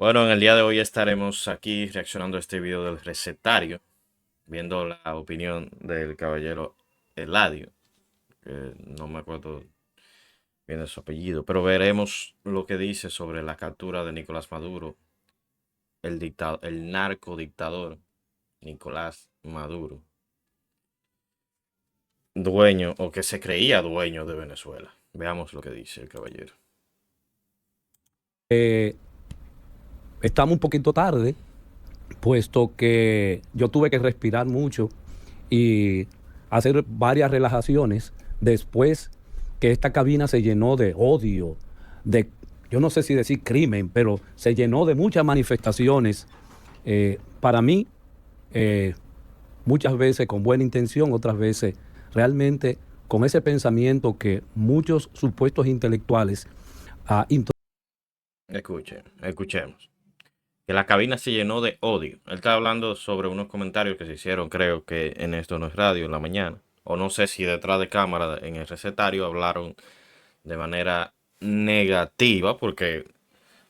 Bueno, en el día de hoy estaremos aquí reaccionando a este video del recetario, viendo la opinión del caballero Eladio, que no me acuerdo bien de su apellido, pero veremos lo que dice sobre la captura de Nicolás Maduro, el narcodictador Nicolás Maduro, dueño o que se creía dueño de Venezuela. Veamos lo que dice el caballero. Estamos un poquito tarde, puesto que yo tuve que respirar mucho y hacer varias relajaciones después que esta cabina se llenó de odio, de, yo no sé si decir crimen, pero se llenó de muchas manifestaciones. Para mí, eh, muchas veces con buena intención, otras veces realmente con ese pensamiento que muchos supuestos intelectuales Escuchemos. Que la cabina se llenó de odio. Él está hablando sobre unos comentarios que se hicieron, creo que en Esto No es Radio, en la mañana. O no sé si detrás de cámara en el recetario hablaron de manera negativa, porque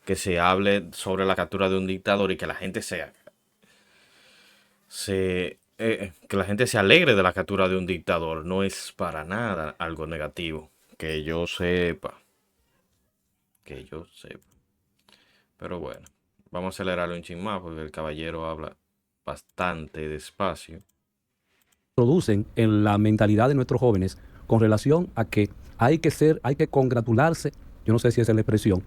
que se hable sobre la captura de un dictador y que la gente que la gente se alegre de la captura de un dictador no es para nada algo negativo. Que yo sepa. Que yo sepa. Pero bueno, vamos a acelerarlo un chin más porque el caballero habla bastante despacio. producen en la mentalidad de nuestros jóvenes con relación a que hay que congratularse, yo no sé si esa es la expresión,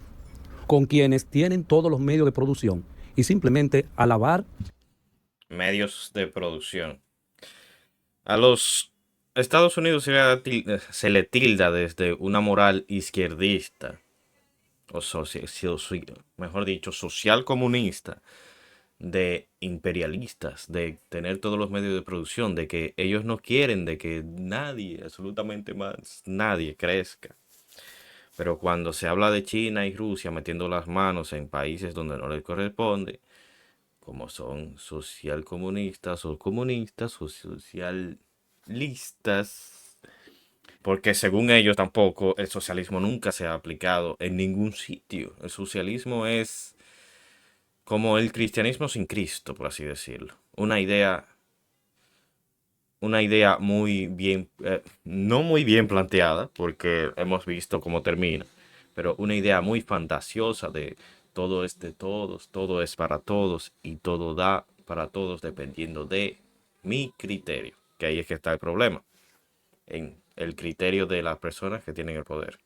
con quienes tienen todos los medios de producción y simplemente alabar. Medios de producción. A los Estados Unidos se le tilda desde una moral izquierdista, o mejor dicho, social comunista, de imperialistas, de tener todos los medios de producción, de que ellos no quieren de que nadie, absolutamente más, nadie crezca. Pero cuando se habla de China y Rusia metiendo las manos en países donde no les corresponde, como son social comunistas o comunistas o socialistas, porque según ellos tampoco el socialismo nunca se ha aplicado en ningún sitio. El socialismo es como el cristianismo sin Cristo, por así decirlo. Una idea muy bien, no muy bien planteada, porque hemos visto cómo termina, pero una idea muy fantasiosa de todo es de todos, todo es para todos y todo da para todos dependiendo de mi criterio, que ahí es que está el problema, en el criterio de las personas que tienen el poder.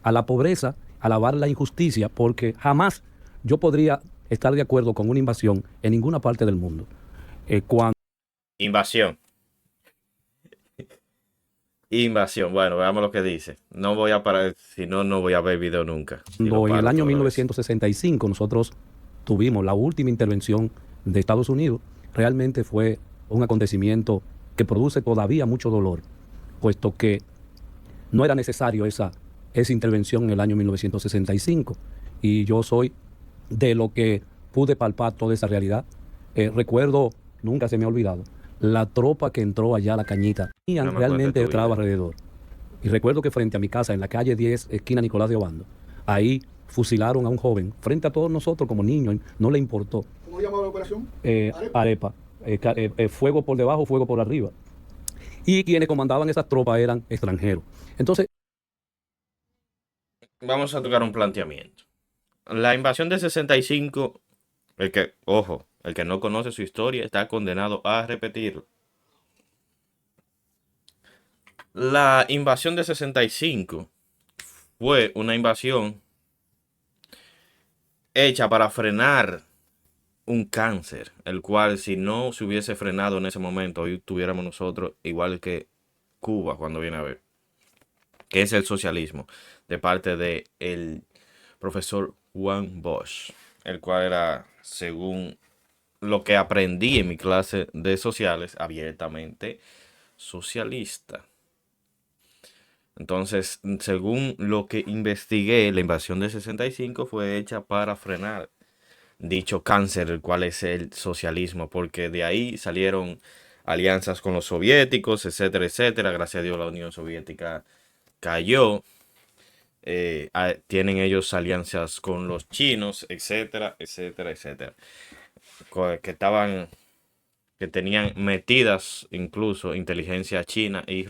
A la pobreza, alabar la injusticia, porque jamás yo podría estar de acuerdo con una invasión en ninguna parte del mundo. Cuando Invasión. Invasión. Bueno, veamos lo que dice. No voy a parar, si no, no voy a ver video nunca. Si lo en el paro año toda vez. 1965 nosotros tuvimos la última intervención de Estados Unidos, realmente fue un acontecimiento que produce todavía mucho dolor, puesto que no era necesario esa intervención en el año 1965. Y yo soy de lo que pude palpar toda esa realidad. Recuerdo, nunca se me ha olvidado, la tropa que entró allá a La Cañita. No Tenían me cuentes realmente tu detrás vida. alrededor. Y recuerdo que frente a mi casa, en la calle 10, esquina Nicolás de Obando, ahí fusilaron a un joven frente a todos nosotros como niños, no le importó. ¿Cómo llamaba la operación? Arepa. Fuego por debajo, fuego por arriba. Y quienes comandaban esas tropas eran extranjeros. Entonces, Vamos a tocar un planteamiento. La invasión de 65, el que no conoce su historia está condenado a repetirlo. La invasión de 65 fue una invasión hecha para frenar un cáncer, el cual si no se hubiese frenado en ese momento, hoy tuviéramos nosotros igual que Cuba cuando viene a ver, que es el socialismo, de parte de el profesor Juan Bosch, el cual era, según lo que aprendí en mi clase de sociales, abiertamente socialista. Entonces, según lo que investigué, la invasión de 65 fue hecha para frenar dicho cáncer, el cual es el socialismo, porque de ahí salieron alianzas con los soviéticos, etcétera, etcétera. Gracias a Dios la Unión Soviética cayó. tienen ellos alianzas con los chinos, etcétera, etcétera, etcétera. Que estaban, que tenían metidas incluso inteligencia china y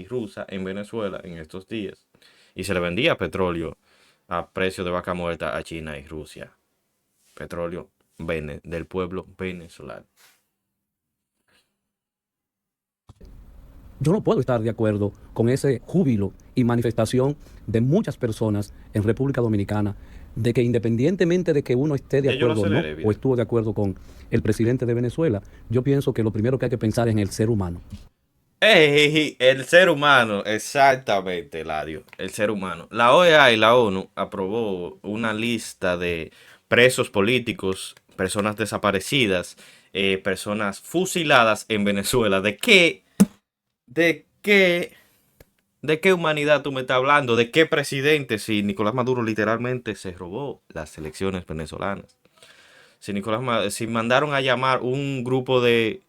rusa en Venezuela en estos días. Y se le vendía petróleo a precio de vaca muerta a China y Rusia. Petróleo del pueblo venezolano. Yo no puedo estar de acuerdo con ese júbilo y manifestación de muchas personas en República Dominicana de que independientemente de que uno esté de Ya yo lo acuerdo o no, aceleré, o bien. estuvo de acuerdo con el presidente de Venezuela, yo pienso que lo primero que hay que pensar es en el ser humano. ¡Ey! El ser humano, exactamente, Ladio. El ser humano. La OEA y la ONU aprobó una lista de presos políticos, personas desaparecidas, personas fusiladas en Venezuela. ¿De qué, de qué humanidad tú me estás hablando? ¿De qué presidente? Si Nicolás Maduro literalmente se robó las elecciones venezolanas. Si mandaron a llamar un grupo de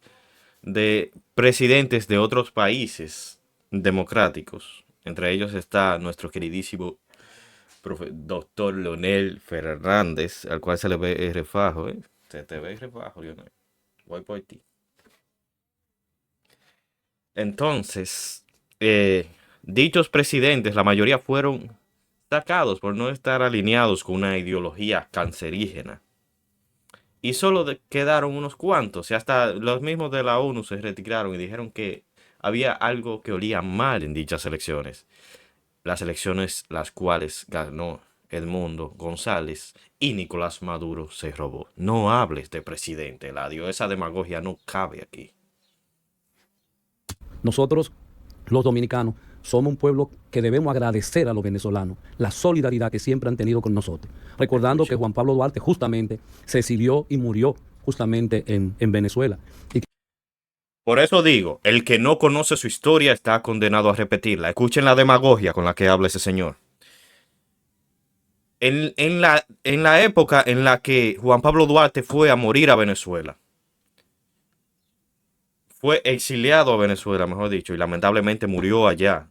presidentes de otros países democráticos. Entre ellos está nuestro queridísimo doctor Leonel Fernández, al cual se le ve el refajo. Se te ve el refajo, Leonel. Voy por ti. Entonces, dichos presidentes, la mayoría fueron sacados por no estar alineados con una ideología cancerígena. Y solo quedaron unos cuantos. Y hasta los mismos de la ONU se retiraron y dijeron que había algo que olía mal en dichas elecciones. Las elecciones las cuales ganó Edmundo González y Nicolás Maduro se robó. No hables de presidente, Eladio. Esa demagogia no cabe aquí. Nosotros, los dominicanos, somos un pueblo que debemos agradecer a los venezolanos la solidaridad que siempre han tenido con nosotros. Recordando que Juan Pablo Duarte justamente se exilió y murió justamente en Venezuela. Por eso digo, el que no conoce su historia está condenado a repetirla. Escuchen la demagogia con la que habla ese señor. En la época en la que Juan Pablo Duarte fue a morir a Venezuela, fue exiliado a Venezuela, mejor dicho, y lamentablemente murió allá.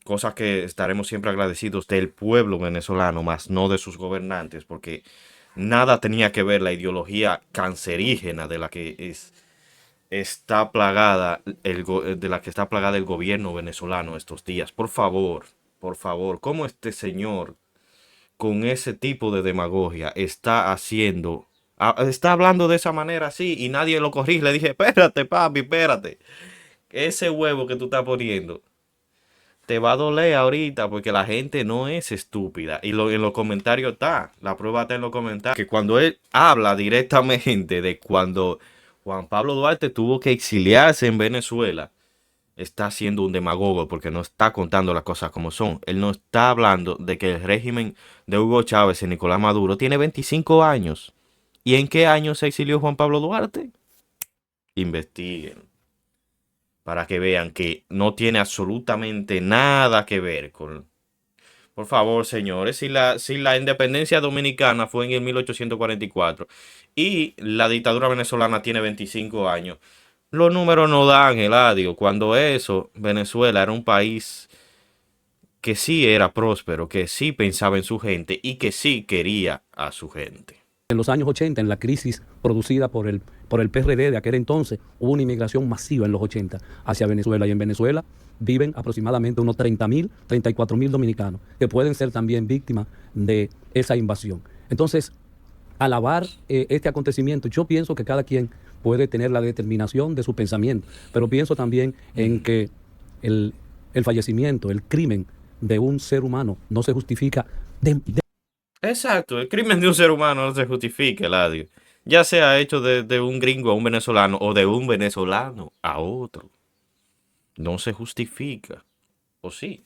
Cosa que estaremos siempre agradecidos del pueblo venezolano, más no de sus gobernantes, porque nada tenía que ver la ideología cancerígena de la que está plagada el gobierno venezolano estos días. Por favor, ¿cómo este señor con ese tipo de demagogia está hablando de esa manera así y nadie lo corrige? Le dije, espérate, papi, espérate. Ese huevo que tú estás poniendo te va a doler ahorita porque la gente no es estúpida. Y en los comentarios está, la prueba está en los comentarios, que cuando él habla directamente de cuando Juan Pablo Duarte tuvo que exiliarse en Venezuela, está siendo un demagogo porque no está contando las cosas como son. Él no está hablando de que el régimen de Hugo Chávez y Nicolás Maduro tiene 25 años. ¿Y en qué año se exilió Juan Pablo Duarte? Investiguen. Para que vean que no tiene absolutamente nada que ver con... Por favor, señores, si la independencia dominicana fue en el 1844 y la dictadura venezolana tiene 25 años, los números no dan, Eladio. Cuando Venezuela era un país que sí era próspero, que sí pensaba en su gente y que sí quería a su gente. En los años 80, en la crisis producida por el PRD de aquel entonces, hubo una inmigración masiva en los 80 hacia Venezuela. Y en Venezuela viven aproximadamente unos 30.000, 34.000 dominicanos que pueden ser también víctimas de esa invasión. Entonces, alabar este acontecimiento, yo pienso que cada quien puede tener la determinación de su pensamiento, pero pienso también en que el fallecimiento, el crimen de un ser humano no se justifica Exacto, el crimen de un ser humano no se justifica, Eladio. Ya sea hecho de un gringo a un venezolano o de un venezolano a otro. No se justifica. ¿O sí?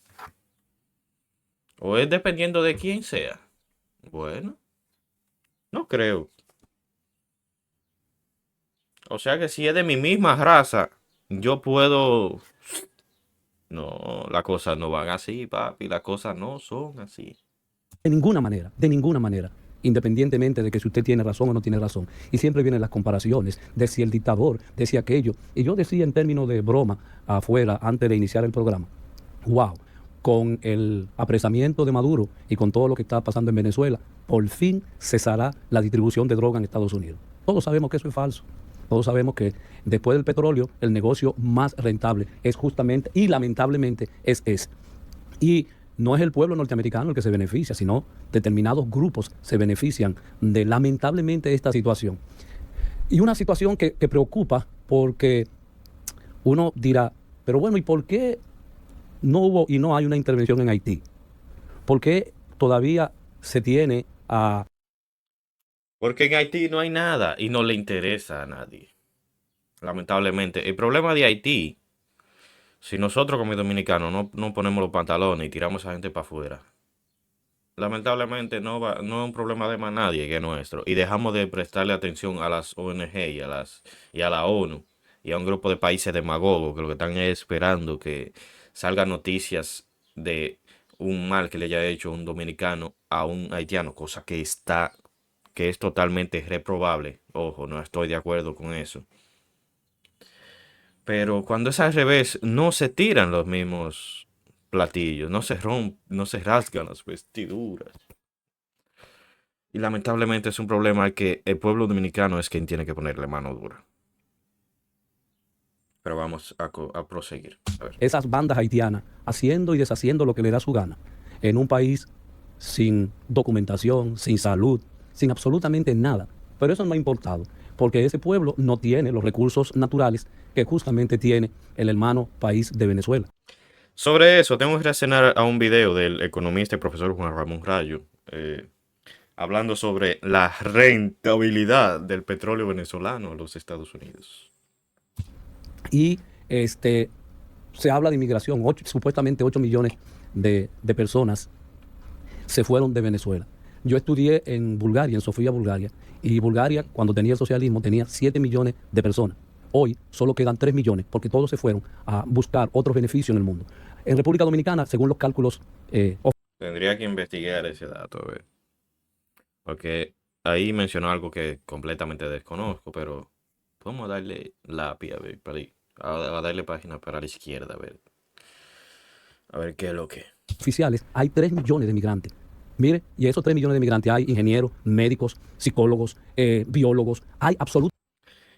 ¿O es dependiendo de quién sea? Bueno, no creo. O sea que si es de mi misma raza, yo puedo... No, las cosas no van así, papi. Las cosas no son así. de ninguna manera, independientemente de que si usted tiene razón o no tiene razón. Y siempre vienen las comparaciones de si el dictador, de si aquello. Y yo decía en términos de broma afuera, antes de iniciar el programa, wow, con el apresamiento de Maduro y con todo lo que está pasando en Venezuela, por fin cesará la distribución de droga en Estados Unidos. Todos sabemos que eso es falso. Todos sabemos que después del petróleo, el negocio más rentable es justamente, y lamentablemente, es ese. Y no es el pueblo norteamericano el que se beneficia, sino determinados grupos se benefician de, lamentablemente, esta situación. Y una situación que preocupa porque uno dirá, pero bueno, ¿y por qué no hubo y no hay una intervención en Haití? ¿Por qué todavía se tiene a... Porque en Haití no hay nada y no le interesa a nadie. Lamentablemente. El problema de Haití, si nosotros como dominicanos no ponemos los pantalones y tiramos a esa gente para afuera, lamentablemente no es un problema de más nadie que es nuestro. Y dejamos de prestarle atención a las ONG y a la ONU y a un grupo de países demagogos que lo que están es esperando que salgan noticias de un mal que le haya hecho un dominicano a un haitiano, cosa que es totalmente reprobable. Ojo, no estoy de acuerdo con eso. Pero cuando es al revés, no se tiran los mismos platillos, no se rasgan las vestiduras. Y lamentablemente es un problema que el pueblo dominicano es quien tiene que ponerle mano dura. Pero vamos a proseguir. A ver. esas bandas haitianas haciendo y deshaciendo lo que le da su gana en un país sin documentación, sin salud, sin absolutamente nada? Pero eso no ha importado, porque ese pueblo no tiene los recursos naturales que justamente tiene el hermano país de Venezuela. Sobre eso, tengo que reaccionar a un video del economista y profesor Juan Ramón Rayo, hablando sobre la rentabilidad del petróleo venezolano en los Estados Unidos. Y se habla de inmigración, supuestamente 8 millones de personas se fueron de Venezuela. Yo estudié en Bulgaria, en Sofía, Bulgaria, y Bulgaria, cuando tenía el socialismo, tenía 7 millones de personas. Hoy solo quedan 3 millones, porque todos se fueron a buscar otros beneficios en el mundo. En República Dominicana, según los cálculos... Tendría que investigar ese dato, a ver. Porque ahí mencionó algo que completamente desconozco, pero podemos darle lápiz, a ver, a darle página para la izquierda, a ver qué es lo que. oficiales, hay 3 millones de migrantes. Mire, y esos 3 millones de migrantes hay ingenieros, médicos, psicólogos, biólogos, hay absolutamente...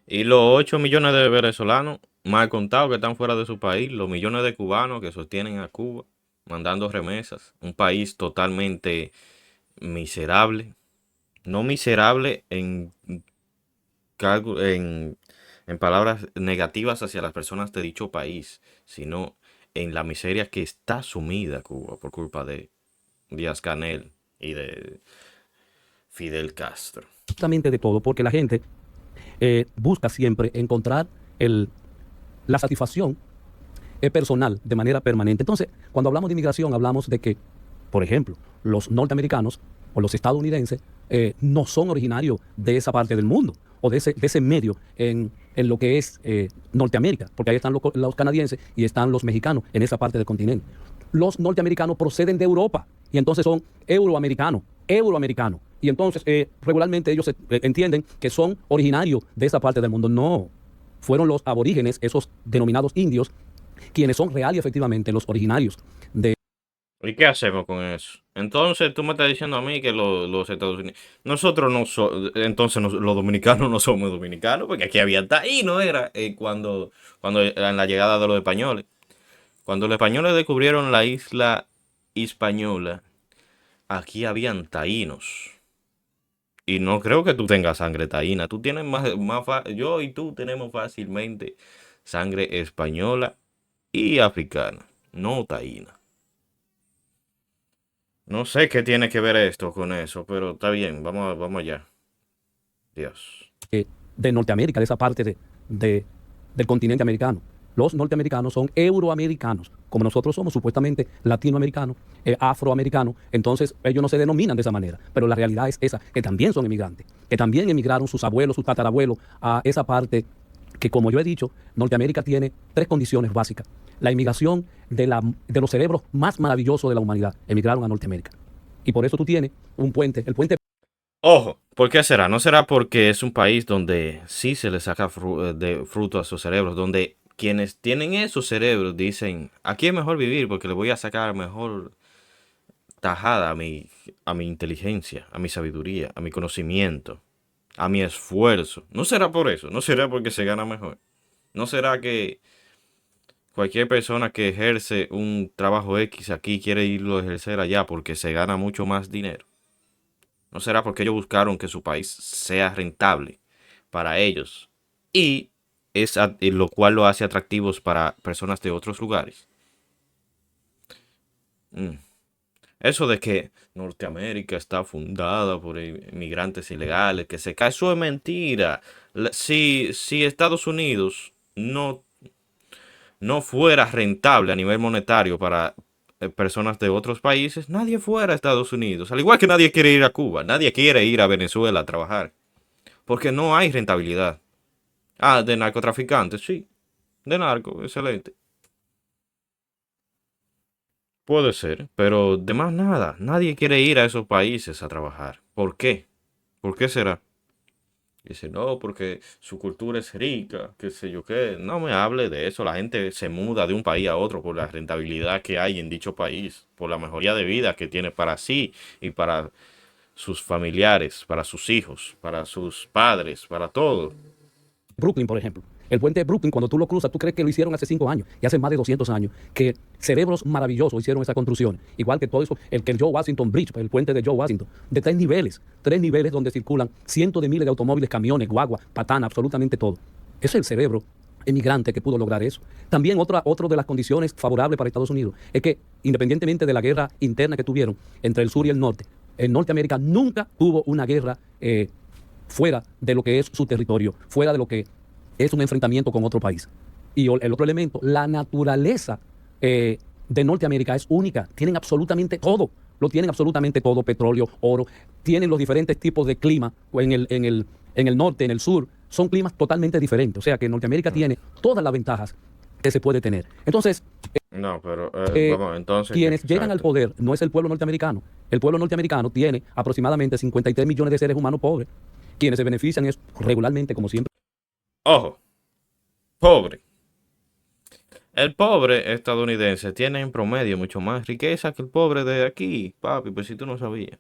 Y los 8 millones de venezolanos, mal contados, que están fuera de su país, los millones de cubanos que sostienen a Cuba, mandando remesas, un país totalmente miserable, no miserable en palabras negativas hacia las personas de dicho país, sino en la miseria que está sumida Cuba por culpa de Díaz-Canel y de Fidel Castro. Absolutamente de todo, porque la gente busca siempre encontrar la satisfacción personal de manera permanente. Entonces, cuando hablamos de inmigración, hablamos de que, por ejemplo, los norteamericanos o los estadounidenses no son originarios de esa parte del mundo o de ese medio en lo que es Norteamérica, porque ahí están los canadienses y están los mexicanos en esa parte del continente. Los norteamericanos proceden de Europa y entonces son euroamericanos. Y entonces regularmente ellos entienden que son originarios de esa parte del mundo. No, fueron los aborígenes, esos denominados indios, quienes son real y efectivamente los originarios de... ¿Y qué hacemos con eso? Entonces tú me estás diciendo a mí que los Estados Unidos... Nosotros no somos... Entonces los dominicanos no somos dominicanos, porque aquí había taínos, era cuando en la llegada de los españoles. Cuando los españoles descubrieron la isla Hispaniola, aquí habían taínos. Y no creo que tú tengas sangre taína. Tú tienes yo y tú tenemos fácilmente sangre española y africana, no taína. No sé qué tiene que ver esto con eso, pero está bien, vamos allá. Dios. De Norteamérica, de esa parte del continente americano. Los norteamericanos son euroamericanos, como nosotros somos supuestamente latinoamericanos, afroamericanos. Entonces ellos no se denominan de esa manera, pero la realidad es esa, que también son emigrantes, que también emigraron sus abuelos, sus tatarabuelos a esa parte que, como yo he dicho, Norteamérica tiene 3 condiciones básicas. La inmigración de los cerebros más maravillosos de la humanidad emigraron a Norteamérica. Y por eso tú tienes un puente, el puente... Ojo, ¿por qué será? ¿No será porque es un país donde sí se le saca fruto a sus cerebros, donde quienes tienen esos cerebros dicen, aquí es mejor vivir porque le voy a sacar mejor tajada a mi inteligencia, a mi sabiduría, a mi conocimiento, a mi esfuerzo. ¿No será por eso? ¿No será porque se gana mejor? ¿No será que cualquier persona que ejerce un trabajo X aquí quiere irlo a ejercer allá porque se gana mucho más dinero? ¿No será porque ellos buscaron que su país sea rentable para ellos? Y lo cual lo hace atractivos para personas de otros lugares. Mm. Eso de que Norteamérica está fundada por inmigrantes ilegales, que se cae, eso es mentira. Si Estados Unidos no fuera rentable a nivel monetario para personas de otros países, nadie fuera a Estados Unidos. Al igual que nadie quiere ir a Cuba, nadie quiere ir a Venezuela a trabajar, porque no hay rentabilidad. Ah, de narcotraficantes, sí, de narco, excelente. Puede ser, pero de más nada, nadie quiere ir a esos países a trabajar. ¿Por qué? ¿Por qué será? Dice, no, porque su cultura es rica, qué sé yo qué. No me hable de eso. La gente se muda de un país a otro por la rentabilidad que hay en dicho país, por la mejoría de vida que tiene para sí y para sus familiares, para sus hijos, para sus padres, para todo. Brooklyn, por ejemplo. El puente de Brooklyn, cuando tú lo cruzas, tú crees que lo hicieron hace 5 años y hace más de 200 años, que cerebros maravillosos hicieron esa construcción. Igual que todo eso, el George Washington Bridge, el puente de George Washington, de 3 niveles donde circulan cientos de miles de automóviles, camiones, guagua, patana, absolutamente todo. Ese es el cerebro emigrante que pudo lograr eso. También otra de las condiciones favorables para Estados Unidos es que, independientemente de la guerra interna que tuvieron entre el sur y el norte, Norteamérica nunca tuvo una guerra fuera de lo que es su territorio, fuera de lo que es un enfrentamiento con otro país. Y el otro elemento, la naturaleza de Norteamérica es única. Tienen absolutamente todo. Lo tienen absolutamente todo: petróleo, oro. Tienen los diferentes tipos de clima en el norte, en el sur. Son climas totalmente diferentes. O sea que Norteamérica tiene todas las ventajas que se puede tener. Entonces, No, pero vamos, entonces, quienes llegan al exacto. poder no es el pueblo norteamericano. El pueblo norteamericano tiene aproximadamente 53 millones de seres humanos pobres. Quienes se benefician es regularmente, como siempre. Ojo, pobre. El pobre estadounidense tiene en promedio mucho más riqueza que el pobre de aquí, papi, pues si tú no sabías.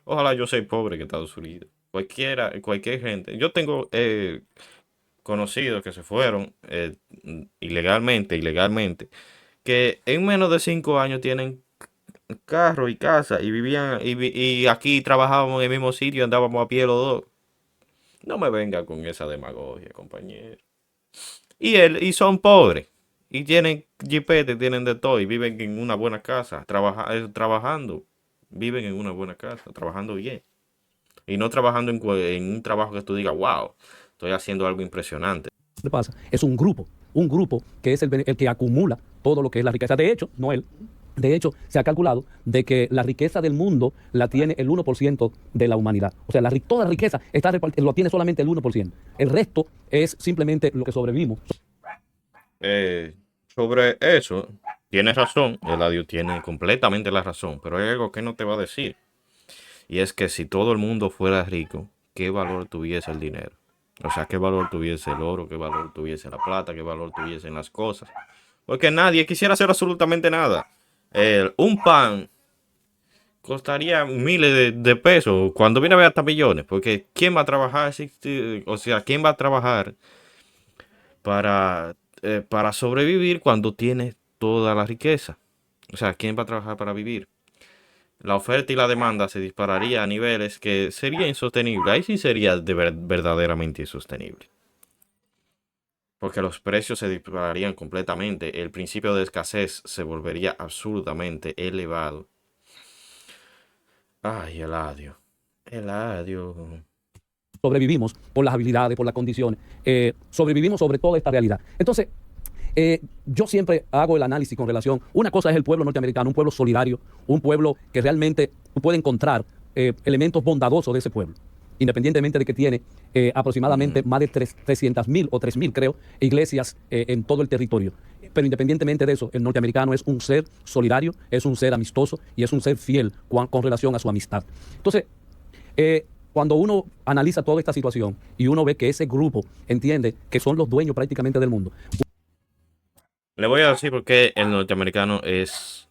Ojalá yo sea pobre que Estados Unidos. Cualquier gente. Yo tengo conocidos que se fueron ilegalmente, que en menos de 5 años tienen carro y casa y vivían y aquí trabajábamos en el mismo sitio, andábamos a pie los dos. No me venga con esa demagogia, compañero. Y son pobres. Y tienen jipete, tienen de todo. Y viven en una buena casa. Trabajando. Viven en una buena casa. Trabajando bien. Y no trabajando en un trabajo que tú digas, wow, estoy haciendo algo impresionante. ¿Qué pasa? Es un grupo que es el que acumula todo lo que es la riqueza. De hecho, no él. De hecho, se ha calculado de que la riqueza del mundo la tiene el 1% de la humanidad. O sea, toda la riqueza lo tiene solamente el 1%. El resto es simplemente lo que sobrevivimos. Sobre eso, tienes razón. Eladio tiene completamente la razón. Pero hay algo que no te va a decir. Y es que si todo el mundo fuera rico, ¿qué valor tuviese el dinero? O sea, ¿qué valor tuviese el oro? ¿Qué valor tuviese la plata? ¿Qué valor tuviesen las cosas? Porque nadie quisiera hacer absolutamente nada. Un pan costaría miles de pesos. Cuando viene a ver hasta millones. Porque ¿quién va a trabajar? O sea, ¿quién va a trabajar para sobrevivir cuando tiene toda la riqueza? O sea, ¿quién va a trabajar para vivir? La oferta y la demanda se dispararía a niveles que sería insostenible. Ahí sí sería verdaderamente insostenible. Porque los precios se dispararían completamente. El principio de escasez se volvería absurdamente elevado. Ay, Eladio. Eladio. Sobrevivimos por las habilidades, por las condiciones. Sobrevivimos sobre toda esta realidad. Entonces, yo siempre hago el análisis con relación. Una cosa es el pueblo norteamericano, un pueblo solidario, un pueblo que realmente tú puedes encontrar elementos bondadosos de ese pueblo, independientemente de que tiene aproximadamente más de 300.000 o 3.000, creo, iglesias en todo el territorio. Pero independientemente de eso, el norteamericano es un ser solidario, es un ser amistoso y es un ser fiel con relación a su amistad. Entonces, cuando uno analiza toda esta situación y uno ve que ese grupo entiende que son los dueños prácticamente del mundo, Le voy a decir por qué el norteamericano es,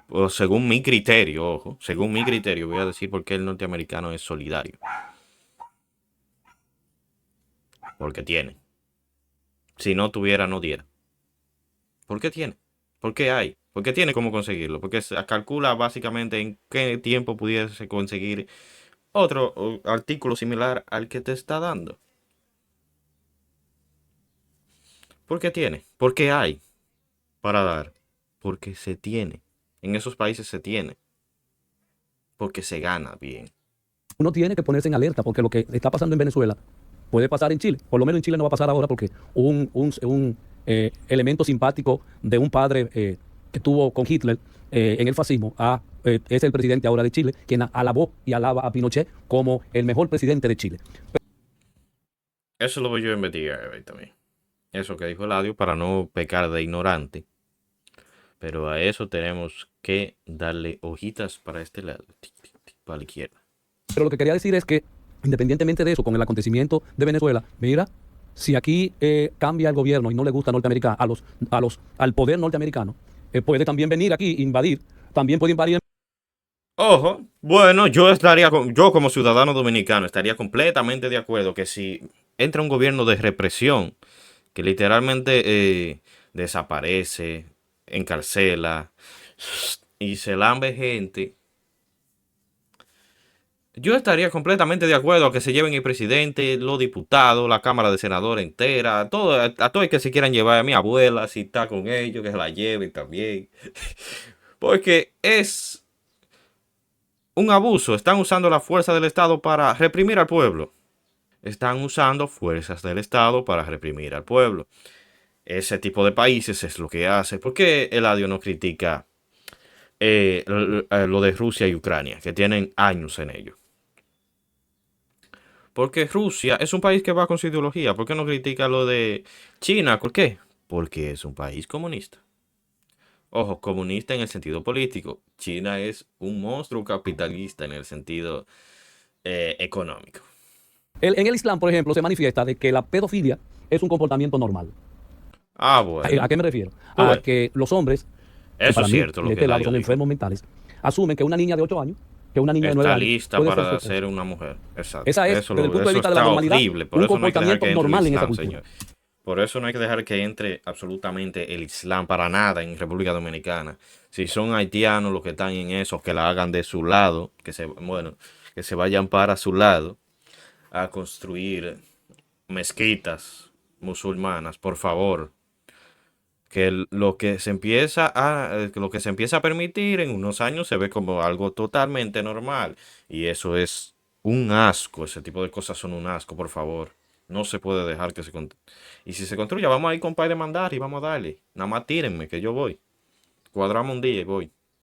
o según mi criterio, ojo, según mi criterio, voy a decir por qué el norteamericano es solidario. Porque tiene. Si no tuviera, no diera. ¿Por qué tiene? ¿Por qué hay? ¿Por qué tiene cómo conseguirlo? Porque se calcula básicamente en qué tiempo pudiese conseguir otro artículo similar al que te está dando. ¿Por qué tiene? ¿Por qué hay para dar? Porque se tiene. En esos países se tiene. Porque se gana bien. Uno tiene que ponerse en alerta porque lo que está pasando en Venezuela puede pasar en Chile. Por lo menos en Chile no va a pasar ahora porque un elemento simpático de un padre que tuvo con Hitler en el fascismo es el presidente ahora de Chile, quien alabó y alaba a Pinochet como el mejor presidente de Chile. Eso lo voy yo a investigar también. Eso que dijo Eladio para no pecar de ignorante. Pero a eso tenemos que darle hojitas para este lado. Para la izquierda. Pero lo que quería decir es que, independientemente de eso, con el acontecimiento de Venezuela, mira, si aquí cambia el gobierno y no le gusta Norteamérica, al poder norteamericano, puede también venir aquí, invadir, también puede invadir. Ojo, bueno, yo como ciudadano dominicano estaría completamente de acuerdo que si entra un gobierno de represión que literalmente desaparece, encarcela y se lambe gente, yo estaría completamente de acuerdo a que se lleven el presidente, los diputados, la Cámara de Senadores entera, a todo el que se quieran llevar, a mi abuela, si está con ellos, que se la lleven también. Porque es un abuso, están usando la fuerza del Estado para reprimir al pueblo. Están usando fuerzas del Estado para reprimir al pueblo. Ese tipo de países es lo que hace. ¿Por qué Eladio no critica lo de Rusia y Ucrania, que tienen años en ello? Porque Rusia es un país que va con su ideología. ¿Por qué no critica lo de China? ¿Por qué? Porque es un país comunista. Ojo, comunista en el sentido político. China es un monstruo capitalista en el sentido económico. En el Islam, por ejemplo, se manifiesta de que la pedofilia es un comportamiento normal. Ah, ¿A bueno. qué me refiero? Tú A ves. que los hombres, que Eso para es mí cierto de lo que este lado Eladio son dijo. enfermos mentales, asumen que una niña de 8 años, que una niña de 9 Está años lista puede ser su para esposa. ser una mujer. Exacto. Esa es, desde el punto de Eso vista de la está normalidad, horrible. Por un eso no hay que dejar comportamiento que entre el normal en esa Islam, cultura. señor. Por eso no hay que dejar que entre absolutamente el Islam para nada en República Dominicana. Si son haitianos los que están en eso, que la hagan de su lado, bueno, que se vayan para su lado a construir mezquitas musulmanas, por favor. Lo que se empieza a permitir en unos años se ve como algo totalmente normal. Y eso es un asco. Ese tipo de cosas son un asco, por favor. No se puede dejar que se construya. Y si se construya, vamos a ir con Pai de mandar y vamos a darle. Nada más tírenme, que yo voy. Cuadramos un día y voy.